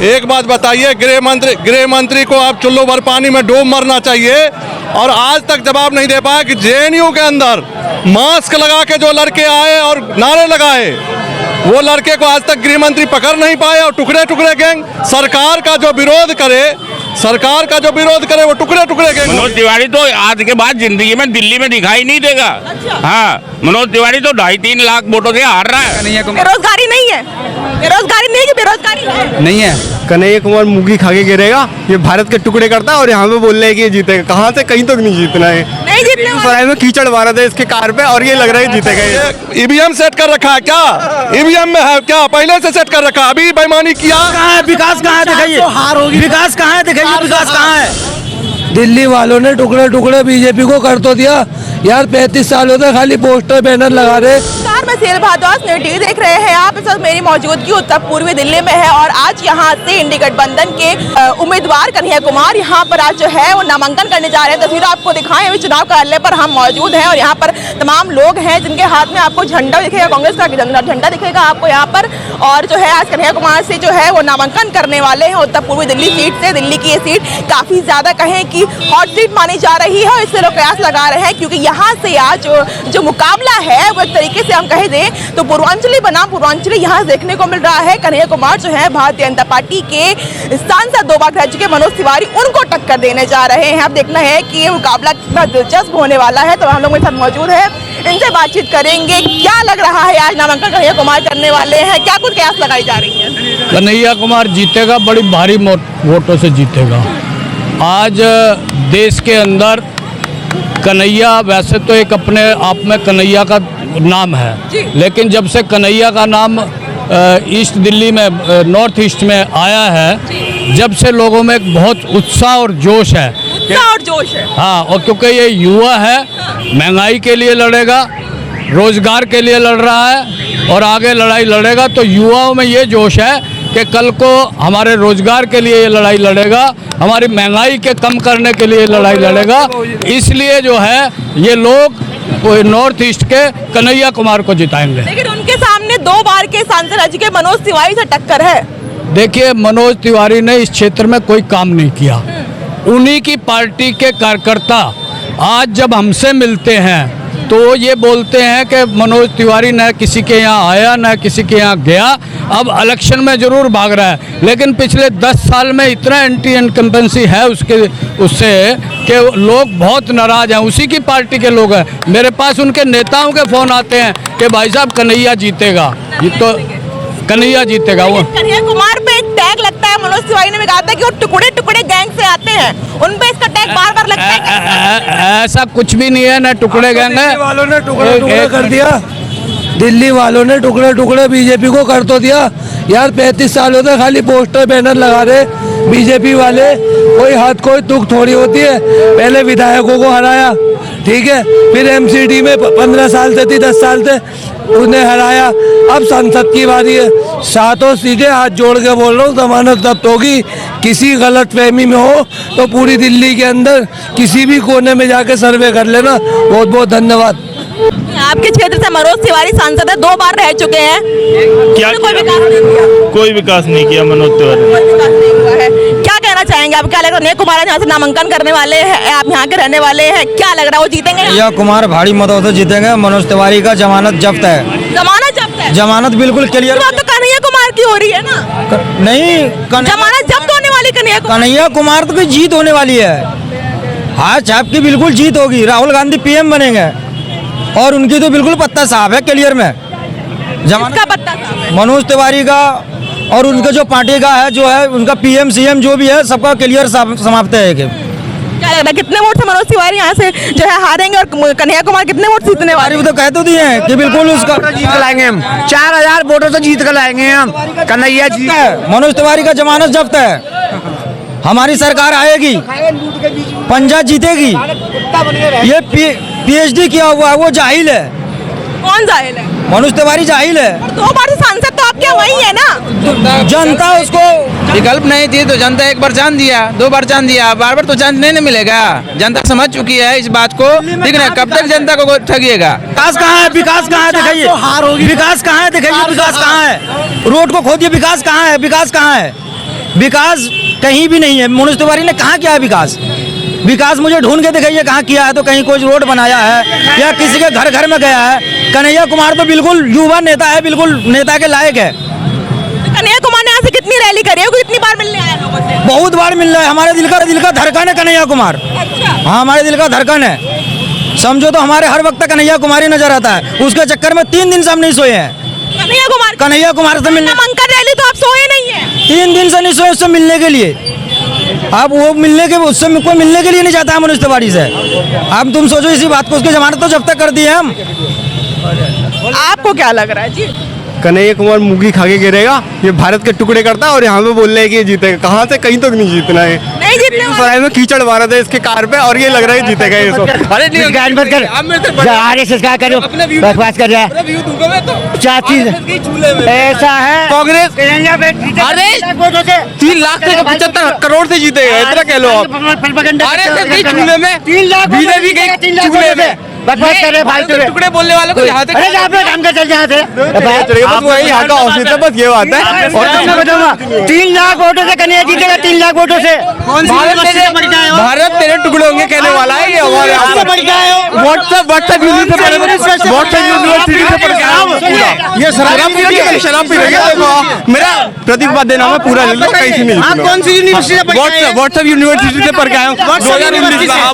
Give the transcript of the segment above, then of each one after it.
एक बात बताइए, गृह मंत्री को आप चुल्लू भर पानी में डूब मरना चाहिए। और आज तक जवाब नहीं दे पाया कि जेएनयू के अंदर मास्क लगा के जो लड़के आए और नारे लगाए, वो लड़के को आज तक गृह मंत्री पकड़ नहीं पाए। और टुकड़े टुकड़े गैंग सरकार का जो विरोध करे वो टुकड़े टुकड़े गैंग। मनोज तिवारी तो आज के बाद जिंदगी में दिल्ली में दिखाई नहीं देगा। अच्छा। हाँ, मनोज तिवारी तो 2.5-3 लाख वोटों से हार रहा है। बेरोजगारी नहीं है, बेरोजगारी नहीं है कि बेरोजगारी है? नहीं है। कन्हैया कुमार मुंगी खा के गिरेगा, ये भारत के टुकड़े करता है और यहाँ पे बोल रहे हैं कि ये जीतेगा। कहाँ से, कहीं तक नहीं जीतना है। नहीं जीतने सराय में कीचड़ मारा था इसके कार पे और ये लग रहा है जीतेगा। ईवीएम सेट कर रखा है क्या? ईवीएम में है क्या? पहले से सेट कर रखा, अभी बेईमानी किया। कहाँ है विकास? कहाँ है दिखाइए, विकास कहाँ है दिखाइए, विकास कहाँ है? दिल्ली वालों ने टुकड़े टुकड़े बीजेपी को कर तो दिया यार। 35 साल होते खाली पोस्टर बैनर लगा रहे। मैं सेल भारद्वाज न्यूज़ टीवी देख रहे हैं आप। इस वक्त मेरी मौजूदगी उत्तर पूर्वी दिल्ली में है और आज यहाँ से इंडी गठबंधन के उम्मीदवार कन्हैया कुमार यहाँ पर आज जो है वो नामांकन करने जा रहे हैं। तस्वीर आपको दिखाएं, अभी चुनाव कार्यालय पर हम मौजूद हैं और यहाँ पर तमाम लोग हैं जिनके हाथ में आपको झंडा दिखेगा, कांग्रेस का झंडा दिखेगा आपको यहाँ पर। और जो है आज कन्हैया कुमार से जो है वो नामांकन करने वाले हैं उत्तर पूर्वी दिल्ली सीट से। दिल्ली की ये सीट काफी ज्यादा कहें कि हॉट सीट मानी जा रही है और इससे लोग कयास लगा रहे हैं क्योंकि यहाँ से आज जो मुकाबला है वो एक तरीके से हम कह दें तो पूर्वांचली बनाम पूर्वांचली यहाँ देखने को मिल रहा है। कन्हैया कुमार जो है भारतीय जनता पार्टी के सांसद 2 बार रह चुके मनोज तिवारी, उनको टक्कर देने जा रहे हैं। अब देखना है कि ये मुकाबला कितना दिलचस्प होने वाला है। तो हम लोग मेरे साथ मौजूद है, इनसे बातचीत करेंगे। क्या लग रहा है आज नामांकन कन्हैया कुमार करने वाले हैं, क्या कुछ कयास लगाई जा रही है? कन्हैया कुमार जीतेगा, बड़ी भारी वोटों से जीतेगा। आज देश के अंदर कन्हैया वैसे तो एक अपने आप में कन्हैया का नाम है, लेकिन जब से कन्हैया का नाम ईस्ट दिल्ली में नॉर्थ ईस्ट में आया है, जब से लोगों में एक बहुत उत्साह और जोश है। हाँ, और क्योंकि ये युवा है, महंगाई के लिए लड़ेगा, रोजगार के लिए लड़ रहा है और आगे लड़ाई लड़ेगा। तो युवाओं में ये जोश है कि कल को हमारे रोजगार के लिए ये लड़ाई लड़ेगा, हमारी महंगाई के कम करने के लिए लड़ाई लड़ेगा। इसलिए जो है ये लोग नॉर्थ ईस्ट के कन्हैया कुमार को जिताएंगे। लेकिन उनके सामने 2 बार के सांसद रह चुके मनोज तिवारी से टक्कर है। देखिए, मनोज तिवारी ने इस क्षेत्र में कोई काम नहीं किया। उन्हीं की पार्टी के कार्यकर्ता आज जब हमसे मिलते हैं तो ये बोलते हैं कि मनोज तिवारी न किसी के यहाँ आया न किसी के यहाँ गया। अब इलेक्शन में जरूर भाग रहा है, लेकिन पिछले 10 साल में इतना एंटी इनकम्बेंसी है उससे कि लोग बहुत नाराज हैं। उसी की पार्टी के लोग हैं। मेरे पास उनके नेताओं के फ़ोन आते हैं कि भाई साहब कन्हैया जीतेगा, ये तो कन्हैया जीतेगा। वो कन्हैया कुमार पे एक टैग लगता है, मनोज तिवारी ने भी कहा था कि वो टुकड़े टुकड़े गैंग से आते हैं, उन पे इसका टैग बार बार लगता है। ऐसा कुछ भी नहीं है, न टुकड़े गैंग है। वालों ने टुकड़े टुकड़े कर दिया, दिल्ली वालों ने टुकड़े टुकड़े बीजेपी को कर तो दिया यार। 35 साल होते खाली पोस्टर बैनर लगा रहे बीजेपी वाले। कोई हाथ कोई तुक थोड़ी होती है। पहले विधायकों को हराया, ठीक है, फिर एमसीडी में 15 साल से थी, 10 साल से उन्हें हराया। अब संसद की बारी है। 7 सीटें हाथ जोड़ के बोल रहा हूँ, जमानत जब्त होगी। किसी गलत फहमी में हो तो पूरी दिल्ली के अंदर किसी भी कोने में जाके सर्वे कर लेना। बहुत बहुत धन्यवाद। आपके क्षेत्र से मनोज तिवारी सांसद है, 2 बार रह चुके हैं, क्या कोई विकास नहीं किया? कोई विकास नहीं किया मनोज तिवारी ने। कोई विकास नहीं हुआ है। क्या कहना चाहेंगे आप? क्या लग रहा है कन्हैया कुमार यहाँ से नामांकन करने वाले हैं, आप यहाँ के रहने वाले हैं, क्या लग रहा है वो जीतेंगे? कन्हैया कुमार भारी मतों से जीतेंगे। मनोज तिवारी का जमानत जब्त है। जमानत जब्त है? जमानत बिल्कुल क्लियर। तो कन्हैया कुमार की हो रही है ना? नहीं, जमानत जब्त होने वाली कन्हैया कुमार तो जीत होने वाली है। हाँ, छाप की बिल्कुल जीत होगी। राहुल गांधी पीएम बनेंगे और उनकी तो बिल्कुल पत्ता साफ है क्लियर में। जमानत का पत्ता साफ है मनोज तिवारी का और उनके जो पार्टी का है, जो है उनका पीएम सीएम जो भी है, सबका क्लियर समाप्त है। क्या लग रहा है कितने वोट से मनोज तिवारी यहाँ से जो है हारेंगे और कन्हैया कुमार कितने वोट जीतने वाले? तो कह तो दिए हैं कि बिल्कुल उसका जीत कर लाएंगे हम। 4000 वोटों से जीत कर लाएंगे हम। कन्हैया जी है। मनोज तिवारी का जमानत जब्त है। हमारी सरकार आएगी, पंजाब जीतेगी। ये पीएचडी किया हुआ है, वो जाहिल है। कौन जाहिल है? मनोज तिवारी जाहिल है। 2 बार से सांसद तो आपके वही है ना? जनता उसको विकल्प नहीं थी तो जनता 1 बार चांस दिया, 2 बार चांस दिया, बार बार तो चांस नहीं मिलेगा। जनता समझ चुकी है इस बात को, ठीक है। कब तक जनता को ठगिएगा? विकास कहाँ है? विकास कहाँ है दिखाइए, विकास कहाँ है दिखाइए, विकास कहाँ है? रोड को खोदिए, विकास कहाँ है? विकास कहाँ है? विकास कहीं भी नहीं है। मनोज तिवारी ने कहाँ किया है विकास? विकास मुझे ढूंढ के दिखाइए कहाँ किया है। तो कहीं कोई रोड बनाया है या किसी के घर घर में गया है? कन्हैया कुमार तो बिल्कुल युवा नेता है, बिल्कुल नेता के लायक है। कन्हैया कुमार ने यहाँ से कितनी रैली करी है, कितनी बार मिलने आया लोगों से? बहुत बार मिल रहा है। हमारे दिल का धड़कन है कन्हैया कुमार। हाँ, हमारे दिल का धड़कन है। समझो तो हमारे हर वक्त कन्हैया कुमार ही नजर आता है। उसके चक्कर में 3 दिन से हम नहीं सोए हैं। कन्हैया कुमार से मिलने, नामांकन रैली तो आप सोए नहीं है? 3 दिन से नहीं सोए उससे मिलने के लिए। अब वो मिलने के उससे कोई मिलने के लिए नहीं चाहता है मनोज तिवारी से। अब तुम सोचो इसी बात को, उसकी जमानत तो जब्त कर दी है हम। आपको क्या लग रहा है जी? कन्हैया कुमार मुगी खा के गिरेगा, ये भारत के टुकड़े करता है और यहाँ पे बोल रहे हैं कि ये जीतेगा। कहाँ से, कहीं तक नहीं जीतना है। नहीं जीतने वाला। सराय में कीचड़ मारा था इसके कार पे और ये लग रहा है जीतेगा ये सब। RSS का करो, बकवास कर रहा है। चाची ऐसा है कांग्रेस अरे 3 लाख से 75 करोड़ से जीतेगा, इतना कह लो आप। 3 लाख बीजेपी गई चूल्हे में। बकवास कर रहे भाई, टुकड़े बोलने वालों को यहाँ अरे आप लोग हमका चल जाते बस वही यहाँ का ऑफिस है, बस ये बात है। और मैं बताऊंगा 3 लाख वोटों से कन्हैया जीतेगा। 3 लाख वोटों से भारत तेरे टुकड़े होंगे कहने वाला है ये हमारे। व्हाट्सएप यूनिवर्सिटी से पढ़ के आया हूं पूरा। ये शराब पी रही है। देखो मेरा प्रतिभा देना मैं पूरा ले लो, कहीं से नहीं। आप कौन सी यूनिवर्सिटी से पढ़ के आए? व्हाट्सएप यूनिवर्सिटी से पढ़ के आया हूँ 2019 का।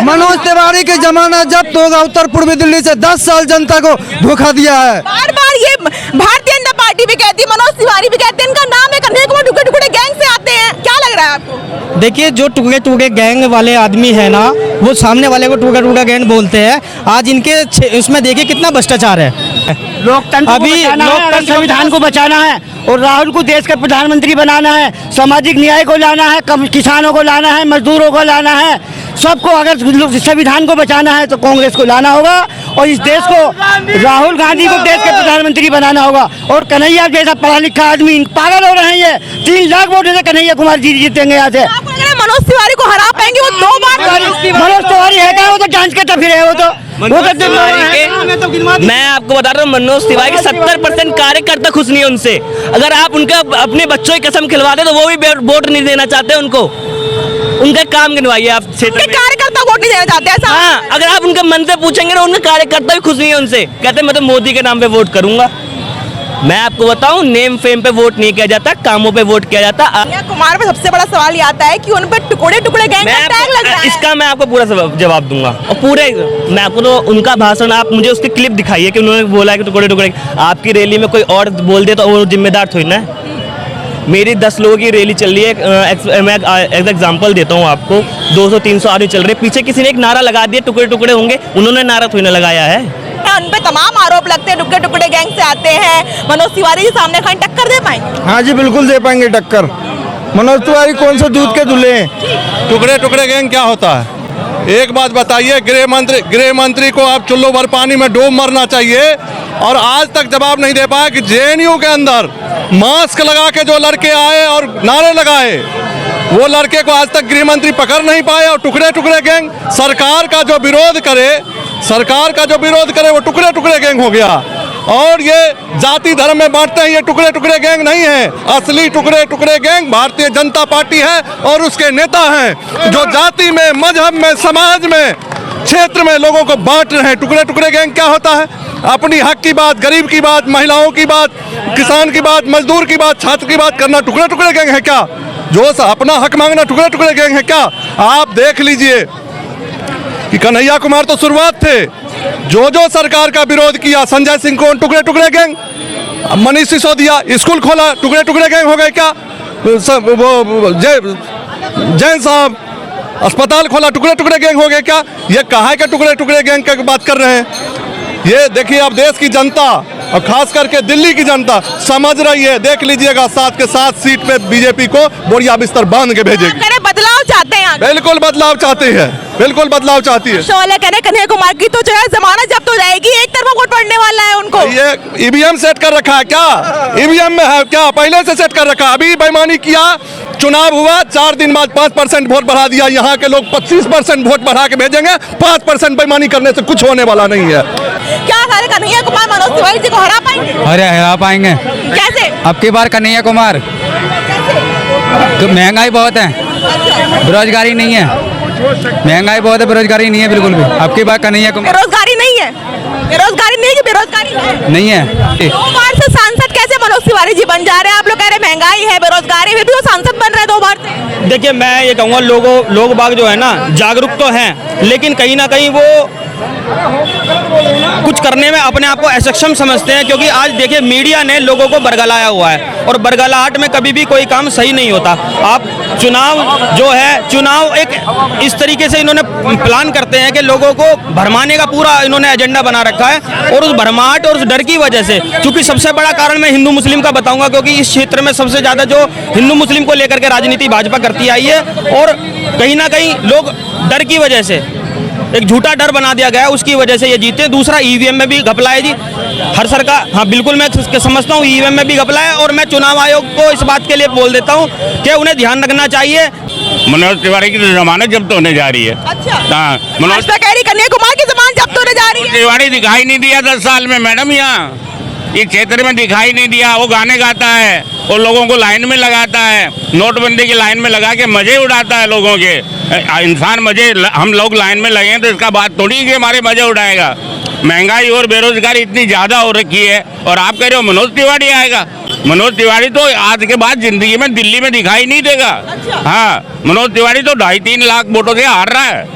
मनोज तिवारी की जमानत जब्त होगा। उत्तर पूर्वी दिल्ली से 10 साल जनता को धोखा दिया है। बार बार ये भारतीय जनता पार्टी भी कहती है, मनोज तिवारी भी कहते हैं, इनका नाम है कन्हैया कुमार, टुकड़े टुकड़े गैंग से आते हैं। क्या लग रहा है आपको? देखिए, जो टुकड़े टुकड़े गैंग वाले आदमी है ना, वो सामने वाले को टुकड़ा टुकड़ा गैंग बोलते हैं। आज इनके उसमें देखिए कितना भ्रष्टाचार है। लोकतंत्र अभी लोकतंत्र संविधान को बचाना है और राहुल को देश का प्रधानमंत्री बनाना है। सामाजिक न्याय को लाना है, किसानों को लाना है, मजदूरों को लाना है, सबको। अगर संविधान को बचाना है तो कांग्रेस को लाना होगा और इस देश को राहुल गांधी को देश के प्रधानमंत्री बनाना होगा। और कन्हैया जैसा पढ़ा लिखा आदमी पागल हो रहे हैं। ये 3 लाख वोटों से कन्हैया कुमार जी जीतेंगे यहाँ से। आपको लग रहा है मनोज तिवारी को हरा पाएंगे? वो 2 बार मनोज तिवारी है क्या? वो तो जांच करता फिर है। वो तो मैं आपको बता रहा हूँ, मनोज तिवारी के 70% कार्यकर्ता खुश नहीं है उनसे। अगर आप उनका अपने बच्चों की कसम खिलवा दे तो वो भी वोट नहीं देना चाहते उनको। उनका काम गिनवाइए आप क्षेत्र में। कार्यकर्ता वोट नहीं देना चाहते ऐसा? हाँ, अगर आप उनके मन से पूछेंगे ना, उनके कार्यकर्ता भी खुश नहीं है उनसे। कहते मैं तो मोदी के नाम पे वोट करूंगा। मैं आपको बताऊं, नेम फेम पे वोट नहीं किया जाता, कामों पे वोट किया जाता। कन्हैया कुमार पे सबसे बड़ा सवाल ये आता है कि उन पर टुकड़े टुकड़े गैंग का टैग लग रहा है। इसका मैं आपको पूरा जवाब दूंगा और पूरे मैं आपको तो उनका भाषण, आप मुझे उसकी क्लिप दिखाइए कि उन्होंने बोला है कि टुकड़े टुकड़े। आपकी रैली में कोई और बोल दे तो वो जिम्मेदार थोड़ी ना है। मेरी 10 लोगों की रैली चल रही है, मैं एग्जाम्पल देता हूँ आपको। 200-300 आदमी चल रहे, पीछे किसी ने एक नारा लगा दिया टुकड़े टुकड़े होंगे, उन्होंने नारा थोड़ी ना लगाया है। उन पे तमाम आरोप लगते हैं, टुकड़े टुकड़े गैंग से आते हैं। मनोज तिवारी जी सामने खड़े टक्कर दे पाएंगे? हाँ जी, बिल्कुल दे पाएंगे टक्कर। मनोज तिवारी कौन सा दूध के दूल्हे हैं? टुकड़े टुकड़े गैंग क्या होता है? एक बात बताइए, गृह मंत्री को आप चुल्लू भर पानी में डूब मरना चाहिए और आज तक जवाब नहीं दे पाया कि जेएनयू के अंदर मास्क लगा के जो लड़के आए और नारे लगाए, वो लड़के को आज तक गृह मंत्री पकड़ नहीं पाए। और टुकड़े टुकड़े गैंग सरकार का जो विरोध करे वो टुकड़े टुकड़े गैंग हो गया। और ये जाति धर्म में बांटते हैं, ये टुकड़े टुकड़े गैंग नहीं है। असली टुकड़े टुकड़े गैंग भारतीय जनता पार्टी है और उसके नेता हैं जो जाति में, मजहब में, समाज में, क्षेत्र में लोगों को बांट रहे हैं। टुकड़े टुकड़े गैंग क्या होता है? अपनी हक की बात, गरीब की बात, महिलाओं की बात, किसान की बात, मजदूर की बात, छात्र की बात करना टुकड़े टुकड़े गैंग है क्या? जो अपना हक मांगना टुकड़े टुकड़े गैंग है क्या? आप देख लीजिए कि कन्हैया कुमार तो शुरुआत थे, जो सरकार का विरोध किया, संजय सिंह को टुकड़े टुकड़े गैंग, मनीष सिसोदिया स्कूल खोला, टुकड़े टुकड़े गैंग हो गए क्या? वो जैन साहब अस्पताल खोला, टुकड़े टुकड़े गैंग हो गए क्या? ये कहाँ के टुकड़े टुकड़े गैंग की बात कर रहे हैं? ये देखिए, अब देश की जनता और खास करके दिल्ली की जनता समझ रही है। देख लीजिएगा, 7 के 7 सीट पे बीजेपी को बोरिया बिस्तर बांध के भेजेगी। बदलाव चाहते हैं? बिल्कुल बदलाव चाहती है, बिल्कुल बदलाव चाहती है। कन्हैया कुमार की तो जो है जमानत जब्त हो जाएगी, एक तरफा वोट पड़ने वाला है उनको। ये ईवीएम सेट कर रखा है क्या? ईवीएम में है क्या? पहले से सेट कर रखा। अभी बेईमानी किया, चुनाव हुआ, 4 दिन बाद 5% वोट बढ़ा दिया। यहाँ के लोग 25% वोट बढ़ा के भेजेंगे। 5% बेईमानी करने से कुछ होने वाला नहीं है। क्या सारे कन्हैया कुमार मनोज तिवारी जी को हरा पाएंगे? अरे हरा पाएंगे। कैसे? अब की बार कन्हैया कुमार महंगाई बहुत है, बेरोजगारी नहीं है। महंगाई बहुत है, बेरोजगारी नहीं है बिल्कुल भी। आपकी बात कन्हैया कुमार बेरोजगारी नहीं है, बेरोजगारी नहीं कि बेरोजगारी है? नहीं है। 2 बार से सांसद कैसे मनोज तिवारी जी बन जा रहे हैं? आप लोग कह रहे हैं महंगाई है, बेरोजगारी, फिर भी वो सांसद बन रहे हैं 2 बार से। देखिए मैं ये कहूँगा लोग बाग जो है ना जागरूक तो हैं, लेकिन कहीं ना कहीं वो कुछ करने में अपने आप को असक्षम समझते हैं, क्योंकि आज देखिए मीडिया ने लोगों को बरगलाया हुआ है और बरगलाहट में कभी भी कोई काम सही नहीं होता। आप चुनाव जो है, चुनाव एक इस तरीके से इन्होंने प्लान करते हैं कि लोगों को भरमाने का पूरा इन्होंने एजेंडा बना रखा है, और उस भरमाहट और उस डर की वजह से, क्योंकि सबसे बड़ा कारण मैं हिंदू मुस्लिम का बताऊंगा, क्योंकि इस क्षेत्र में सबसे ज़्यादा जो हिंदू मुस्लिम को लेकर के राजनीति भाजपा करती आई है, और कहीं ना कहीं लोग डर की वजह से एक झूठा डर बना दिया गया है, उसकी वजह से ये जीते। दूसरा ईवीएम में भी घपला है जी, हर सरकार, हाँ बिल्कुल मैं समझता हूँ ईवीएम में भी घपला है, और मैं चुनाव आयोग को इस बात के लिए बोल देता हूँ कि उन्हें ध्यान रखना चाहिए। मनोज तिवारी की जमानत जब्त होने जा रही है। अच्छा, हाँ, मनोज कन्हैया कुमार की जमानत जब्त होने जा रही है। तिवारी दिखाई नहीं दिया 10 साल में मैडम, यहाँ इस क्षेत्र में दिखाई नहीं दिया। वो गाने गाता है और लोगों को लाइन में लगाता है, नोटबंदी की लाइन में लगा के मजे उड़ाता है लोगों के। इंसान मजे, हम लोग लाइन में लगे हैं तो इसका बात थोड़ी कि हमारे मजे उड़ाएगा। महंगाई और बेरोजगारी इतनी ज़्यादा हो रखी है, और आप कह रहे हो मनोज तिवारी आएगा। मनोज तिवारी तो आज के बाद जिंदगी में दिल्ली में दिखाई नहीं देगा। हाँ, मनोज तिवारी तो 2.5-3 लाख वोटों से हार रहा है।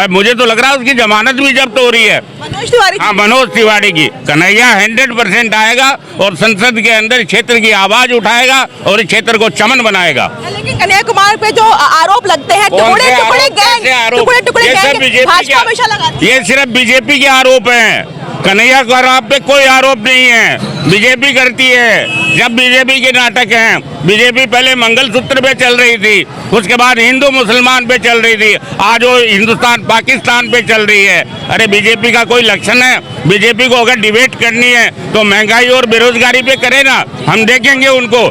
मुझे तो लग रहा है उसकी जमानत भी जब्त हो रही है। मनोज तिवारी, हाँ, मनोज तिवारी की। कन्हैया 100% आएगा और संसद के अंदर क्षेत्र की आवाज उठाएगा और इस क्षेत्र को चमन बनाएगा। लेकिन कन्हैया कुमार पे जो आरोप लगते हैं, टुकड़े गैंग, भाजपा हमेशा लगाती है। ये सिर्फ बीजेपी के आरोप हैं, कन्हैया कुमार पे कोई आरोप नहीं है। बीजेपी करती है, जब बीजेपी के नाटक हैं। बीजेपी पहले मंगलसूत्र पे चल रही थी, उसके बाद हिंदू मुसलमान पे चल रही थी, आज वो हिंदुस्तान पाकिस्तान पे चल रही है। अरे बीजेपी का कोई लक्षण है? बीजेपी को अगर डिबेट करनी है तो महंगाई और बेरोजगारी पे करे ना, हम देखेंगे उनको।